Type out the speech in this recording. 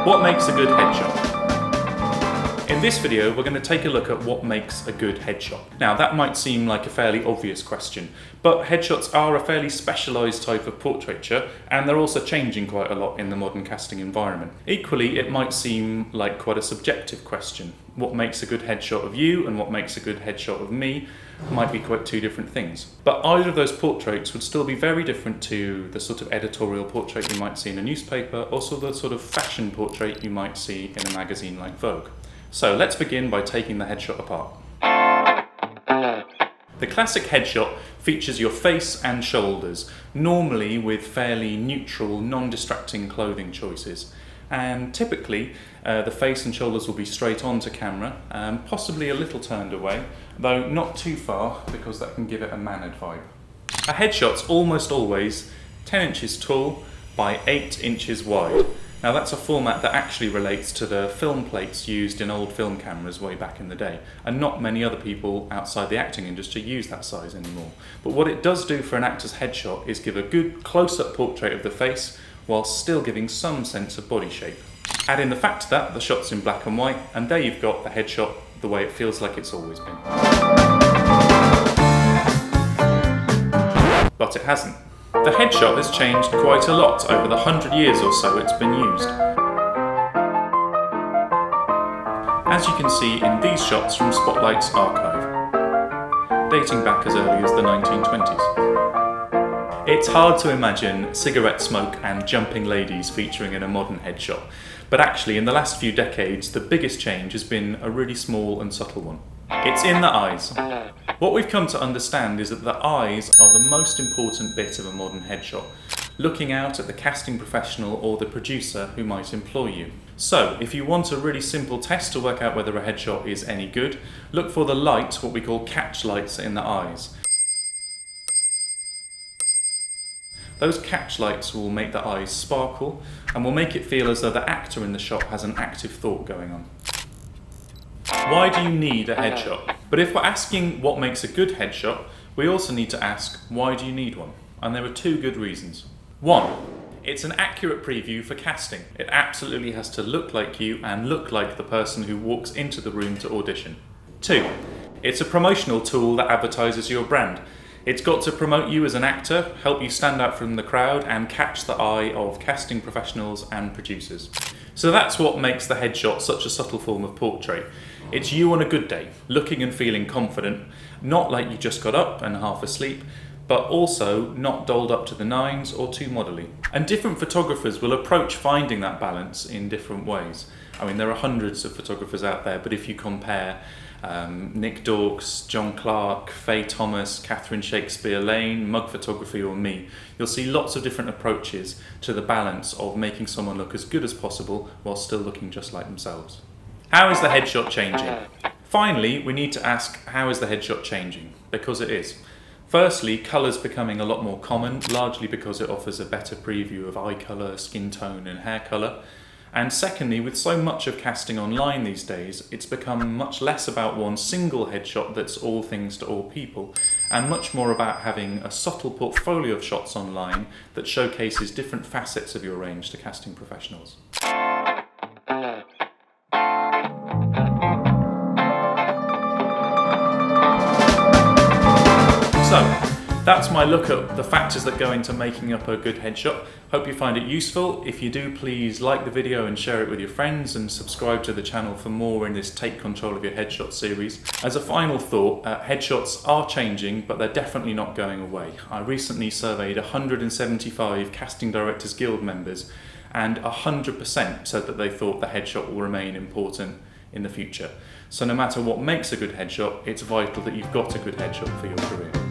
What makes a good headshot? In this video, we're going to take a look at what makes a good headshot. Now, that might seem like a fairly obvious question, but headshots are a fairly specialised type of portraiture, and they're also changing quite a lot in the modern casting environment. Equally, it might seem like quite a subjective question. What makes a good headshot of you and what makes a good headshot of me might be quite two different things. But either of those portraits would still be very different to the sort of editorial portrait you might see in a newspaper, or sort of the sort of fashion portrait you might see in a magazine like Vogue. So let's begin by taking the headshot apart. The classic headshot features your face and shoulders, normally with fairly neutral, non-distracting clothing choices. And typically, the face and shoulders will be straight onto camera, possibly a little turned away, though not too far because that can give it a mannered vibe. A headshot's almost always 10 inches tall by 8 inches wide. Now that's a format that actually relates to the film plates used in old film cameras way back in the day, and not many other people outside the acting industry use that size anymore. But what it does do for an actor's headshot is give a good close-up portrait of the face while still giving some sense of body shape. Add in the fact to that the shot's in black and white, and there you've got the headshot the way it feels like it's always been. But it hasn't. The headshot has changed quite a lot over the 100 years or so it's been used. As you can see in these shots from Spotlight's archive, dating back as early as the 1920s. It's hard to imagine cigarette smoke and jumping ladies featuring in a modern headshot, but actually in the last few decades the biggest change has been a really small and subtle one. It's in the eyes. What we've come to understand is that the eyes are the most important bit of a modern headshot, looking out at the casting professional or the producer who might employ you. So, if you want a really simple test to work out whether a headshot is any good, look for the light, what we call catch lights, in the eyes. Those catch lights will make the eyes sparkle and will make it feel as though the actor in the shot has an active thought going on. Why do you need a headshot? But if we're asking what makes a good headshot, we also need to ask, why do you need one? And there are two good reasons. One, it's an accurate preview for casting. It absolutely has to look like you and look like the person who walks into the room to audition. Two, it's a promotional tool that advertises your brand. It's got to promote you as an actor, help you stand out from the crowd, and catch the eye of casting professionals and producers. So that's what makes the headshot such a subtle form of portrait. It's you on a good day, looking and feeling confident, not like you just got up and half asleep, but also not dolled up to the nines or too modelly. And different photographers will approach finding that balance in different ways. I mean, there are hundreds of photographers out there, but if you compare Nick Dorks, John Clark, Faye Thomas, Catherine Shakespeare Lane, mug photography, or me, you'll see lots of different approaches to the balance of making someone look as good as possible while still looking just like themselves. How is the headshot changing? Finally, we need to ask, how is the headshot changing? Because it is. Firstly, colour's becoming a lot more common, largely because it offers a better preview of eye colour, skin tone and hair colour. And secondly, with so much of casting online these days, it's become much less about one single headshot that's all things to all people, and much more about having a subtle portfolio of shots online that showcases different facets of your range to casting professionals. So, that's my look at the factors that go into making up a good headshot. Hope you find it useful. If you do, please like the video and share it with your friends, and subscribe to the channel for more in this Take Control of Your Headshot series. As a final thought, headshots are changing, but they're definitely not going away. I recently surveyed 175 Casting Directors Guild members, and 100% said that they thought the headshot will remain important in the future. So no matter what makes a good headshot, it's vital that you've got a good headshot for your career.